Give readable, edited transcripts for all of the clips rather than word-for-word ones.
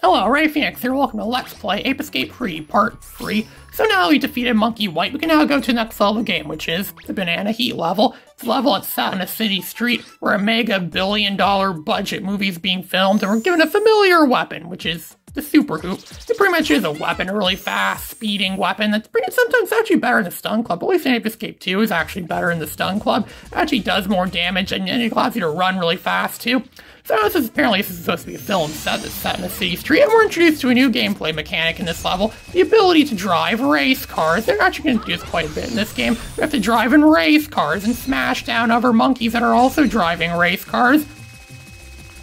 Hello, Ray Phoenix here, welcome to Let's Play Ape Escape Free Part 3. So now we defeated Monkey White, we can now go to the next level of the game, which is the Banana Heat level. It's a level that's set on a city street where a mega billion-dollar budget movie is being filmed, and we're given a familiar weapon, which is the Super Hoop. It pretty much is a weapon, a really fast, speeding weapon that's sometimes actually better in the Stun Club, but we think Ape Escape 2 is actually better in the Stun Club. It actually does more damage, and it allows you to run really fast, too. So this is supposed to be a film set that's set in a city street, and we're introduced to a new gameplay mechanic in this level, the ability to drive race cars. They're actually going to do this quite a bit in this game. We have to drive and race cars and smash down other monkeys that are also driving race cars.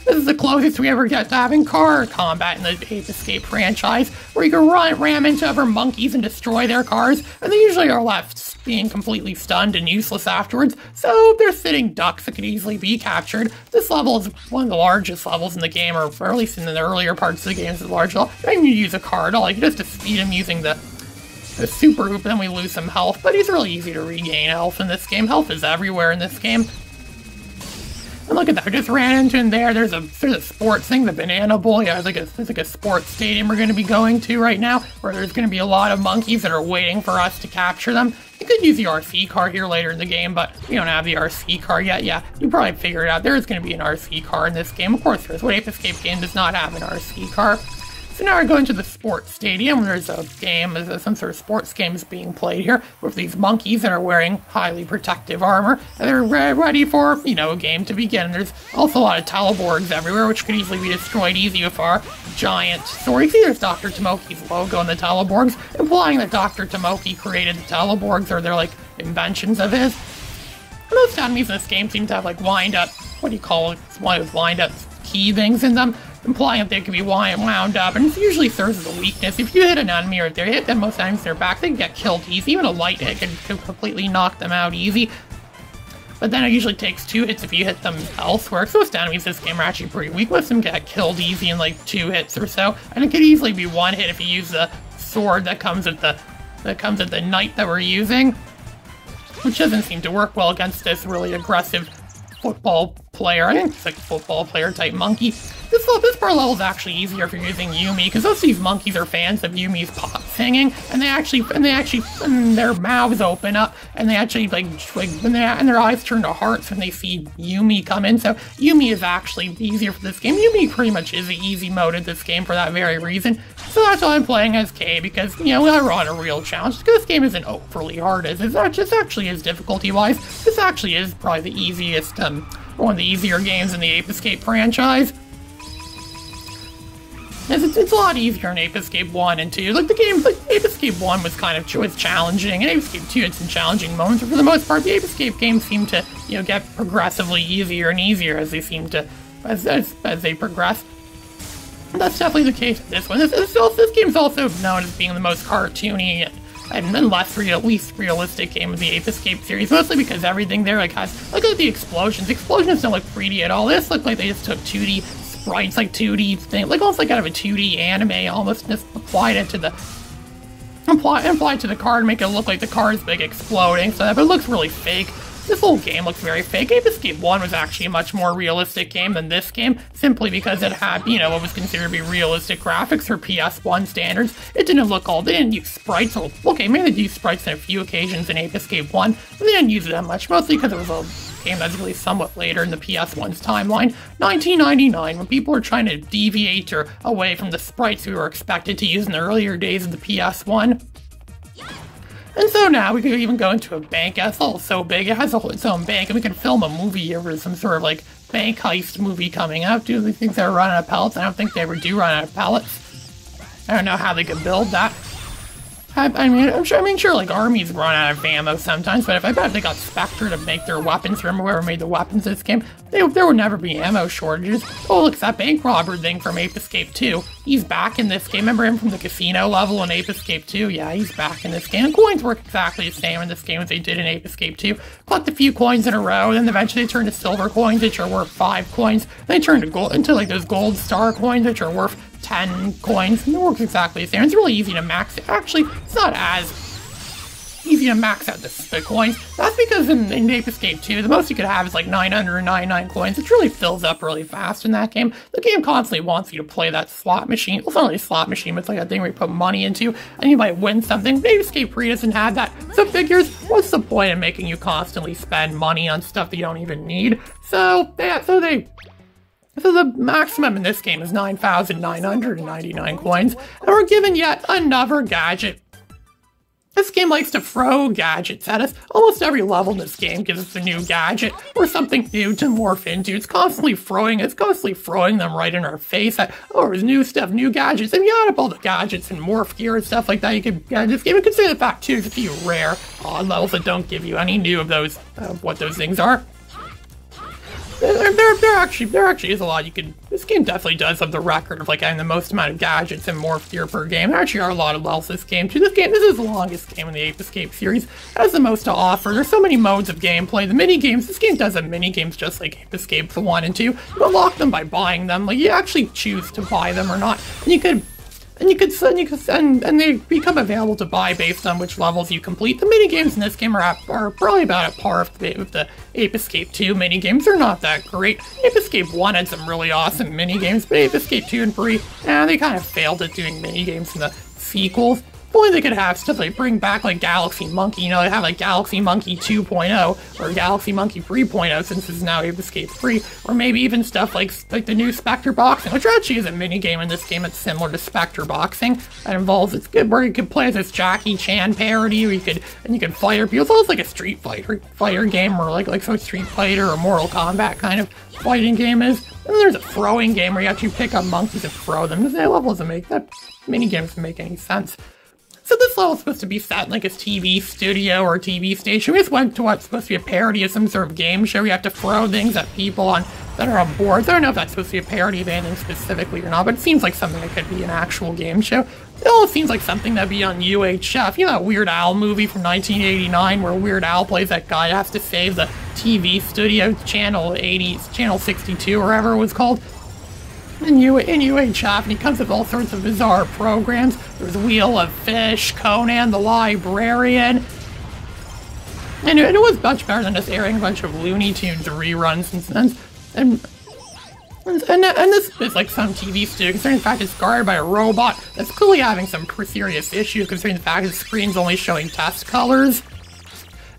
This is the closest we ever get to having car combat in the Ape Escape franchise, where you can ram into other monkeys and destroy their cars, and they usually are left being completely stunned and useless afterwards, so they're sitting ducks that could easily be captured. This level is one of the largest levels in the game, or at least in the earlier parts of the game, it's a large level. You don't even use a car at all, you just defeat him using the Super Hoop, then we lose some health, but he's really easy to regain health in this game. Health is everywhere in this game. And look at that, I just ran into him there. There's a sports thing, the Banana Bowl. Yeah, there's like a sports stadium we're going to be going to right now, where there's going to be a lot of monkeys that are waiting for us to capture them. You could use the RC car here later in the game, but we don't have the RC car yet. Yeah, you probably figured it out. There is going to be an RC car in this game. Of course there is. What Ape Escape game does not have an RC car? So now we're going to the sports stadium. There's a game, some sort of sports game is being played here with these monkeys that are wearing highly protective armor. And they're ready for, a game to begin. There's also a lot of teleborgs everywhere, which could easily be destroyed easy with our giant sword. You see there's Dr. Tomoki's logo on the teleborgs, implying that Dr. Tomoki created the teleborgs, or they're like inventions of his. Most enemies in this game seem to have like wind-up, what do you call it? One of those wind-up key things in them, implying that they can be wound up, and it usually serves as a weakness. If you hit an enemy or if they hit them most times their back, they can get killed easy. Even a light hit can completely knock them out easy. But then it usually takes 2 hits if you hit them elsewhere. So most enemies in this game are actually pretty weak. Most of them get killed easy in like 2 hits or so. And it could easily be 1 hit if you use the sword that comes with the knight that we're using. Which doesn't seem to work well against this really aggressive football player. I think it's like a football player type monkey. This part of the level is actually easier if you're using Yumi, because most of these monkeys are fans of Yumi's pop singing, and their mouths open up, and they actually and their eyes turn to hearts when they see Yumi come in. So Yumi is actually easier for this game. Yumi pretty much is the easy mode in this game for that very reason. So that's why I'm playing as Kay, because we're on a real challenge. Because this game isn't overly hard, it actually is difficulty-wise. This actually is probably the easiest, one of the easier games in the Ape Escape franchise. It's a lot easier in Ape Escape 1 and 2. Like Ape Escape 1 was challenging, and Ape Escape 2 had some challenging moments, but for the most part, the Ape Escape games seem to, get progressively easier and easier as they as they progress. And that's definitely the case with this one. This game's also known as being the most cartoony and then least realistic game of the Ape Escape series, mostly because everything there has, look at the explosions. The explosions don't look 3D at all. This looks like they just took 2D sprites, like 2D thing, like almost like out of a 2D anime, almost just applied to the car to make it look like the car is big exploding, but it looks really fake. This whole game looks very fake. Ape Escape 1 was actually a much more realistic game than this game, simply because it had, what was considered to be realistic graphics for PS1 standards. They didn't use sprites. Okay, maybe they used sprites on a few occasions in Ape Escape 1, but they didn't use it that much, mostly because it was a game that's released somewhat later in the PS1's timeline, 1999, when people were trying to deviate away from the sprites we were expected to use in the earlier days of the PS1. And so now we could even go into a bank. It's all so big, it has its own bank, and we can film a movie here for some sort of bank heist movie coming up. Do they think they're running out of pellets? I don't think they ever do run out of pellets. I don't know how they could build that. I'm sure armies run out of ammo sometimes, but I bet if they got Spectre to make their weapons, remember whoever made the weapons in this game, there would never be ammo shortages. Oh, look, it's that bank robber thing from Ape Escape 2. He's back in this game. Remember him from the casino level in Ape Escape 2? Yeah, he's back in this game. And coins work exactly the same in this game as they did in Ape Escape 2. Collect a few coins in a row, and then eventually they turn to silver coins, which are worth 5 coins. Then they turn to those gold star coins, which are worth 10 coins, and it works exactly the same. It's really easy to max it. Actually, it's not as easy to max out the coins. That's because in Ape Escape 2, the most you could have is like 999 coins, which really fills up really fast in that game. The game constantly wants you to play that slot machine. Well, it's not really a slot machine, but it's like a thing where you put money into, and you might win something. Ape Escape 3 doesn't have that. So figures, what's the point in making you constantly spend money on stuff that you don't even need? So the maximum in this game is 9,999 coins, and we're given yet another gadget. This game likes to throw gadgets at us. Almost every level in this game gives us a new gadget or something new to morph into. It's constantly throwing them right in our face. Oh, there's new stuff, new gadgets. And you add up all the gadgets and morph gear and stuff like that, you can get this game. You can say the fact too, there's a few rare levels that don't give you any new of those, what those things are. There actually is a lot you can. This game definitely does have the record of like having the most amount of gadgets and morph gear per game. There actually are a lot of levels this game too. This is the longest game in the Ape Escape series. It has the most to offer. There's so many modes of gameplay. The mini games. This game does have mini games just like Ape Escape 1 and 2. You unlock them by buying them. Like you actually choose to buy them or not, and they become available to buy based on which levels you complete. The minigames in this game are probably about at par with the Ape Escape 2 minigames. They're not that great. Ape Escape 1 had some really awesome minigames, but Ape Escape 2 and 3, they kind of failed at doing minigames in the sequels. If only they could have stuff like bring back like Galaxy Monkey, they have like Galaxy Monkey 2.0 or Galaxy Monkey 3.0 since this is now Ape Escape 3, or maybe even stuff like the new Spectre Boxing, which actually is a minigame in this game. It's similar to Spectre Boxing. That involves, it's good where you could play this Jackie Chan parody, or you could fire people. It's almost like a Street Fighter game, or like so Street Fighter or Mortal Kombat kind of fighting game is. And then there's a throwing game where you actually pick up monkeys and throw them. That level doesn't make, that minigame doesn't make any sense. So this level is supposed to be set in like a TV studio or a TV station. We just went to what's supposed to be a parody of some sort of game show. You have to throw things at people that are on boards. I don't know if that's supposed to be a parody of anything specifically or not, but it seems like something that could be an actual game show. It almost seems like something that'd be on UHF. You know that Weird Al movie from 1989 where Weird Al plays that guy who has to save the TV studio, channel 62 or whatever it was called. In UHF, and he comes with all sorts of bizarre programs. There's Wheel of Fish, Conan the Librarian. And it was much better than just airing a bunch of Looney Tunes reruns and this is like some TV studio, considering the fact it's guarded by a robot that's clearly having some serious issues, considering the fact the screen's only showing test colors.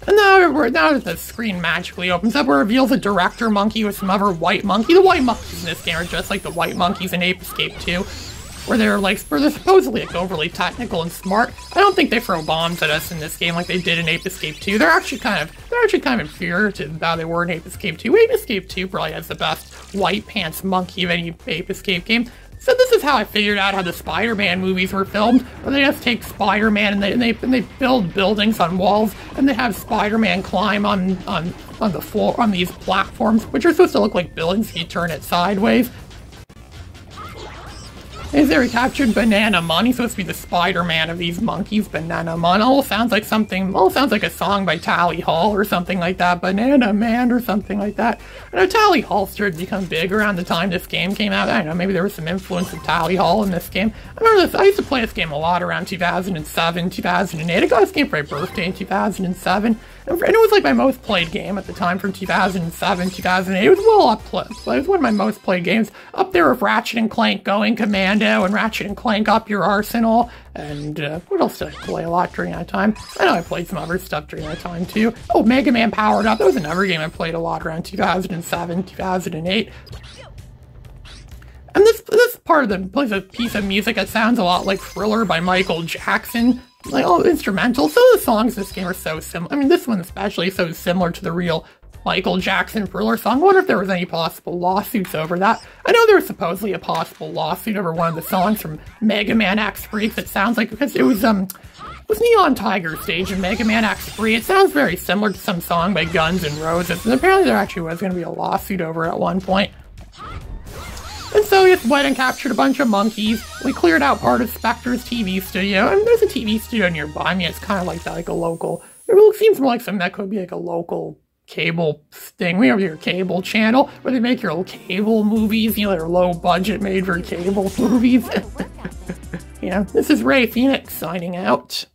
And now that the screen magically opens up, it reveals a director monkey with some other white monkey. The white monkeys in this game are just like the white monkeys in Ape Escape 2, where they're supposedly like overly technical and smart. I don't think they throw bombs at us in this game like they did in Ape Escape 2. They're actually kind of inferior to how they were in Ape Escape 2. Ape Escape 2 probably has the best white pants monkey of any Ape Escape game. So this is how I figured out how the Spider-Man movies were filmed, where they just take Spider-Man and they build buildings on walls, and they have Spider-Man climb on the floor on these platforms, which are supposed to look like buildings if you turn it sideways. Is there captured Banana Mon? He's supposed to be the Spider-Man of these monkeys. Banana Mon. All sounds like a song by Tally Hall or something like that. Banana Man or something like that. I know Tally Hall started to become big around the time this game came out. I don't know, maybe there was some influence of Tally Hall in this game. I remember this. I used to play this game a lot around 2007, 2008. I got this game for my birthday in 2007. And it was like my most played game at the time from 2007, 2008. It was well up. It was one of my most played games. Up there with Ratchet & Clank Going Commando and Ratchet & Clank Up Your Arsenal. And what else did I play a lot during that time? I know I played some other stuff during that time too. Oh, Mega Man Powered Up. That was another game I played a lot around 2007, 2008. And this part of the plays a piece of music that sounds a lot like Thriller by Michael Jackson. Like, all instrumental. Some of the songs in this game are so similar. I mean, this one especially is so similar to the real Michael Jackson Thriller song. I wonder if there was any possible lawsuits over that. I know there was supposedly a possible lawsuit over one of the songs from Mega Man X3 that sounds like, because it was Neon Tiger stage in Mega Man X3. It sounds very similar to some song by Guns N' Roses, and apparently there actually was going to be a lawsuit over it at one point. And so we just went and captured a bunch of monkeys. We cleared out part of Spectre's TV studio. And there's a TV studio nearby. I mean, it's kind of like that, like a local... It seems more like something that could be like a local cable thing. We have your cable channel where they make your little cable movies. You know, they're low budget, made for cable movies. Yeah, this is Ray Phoenix signing out.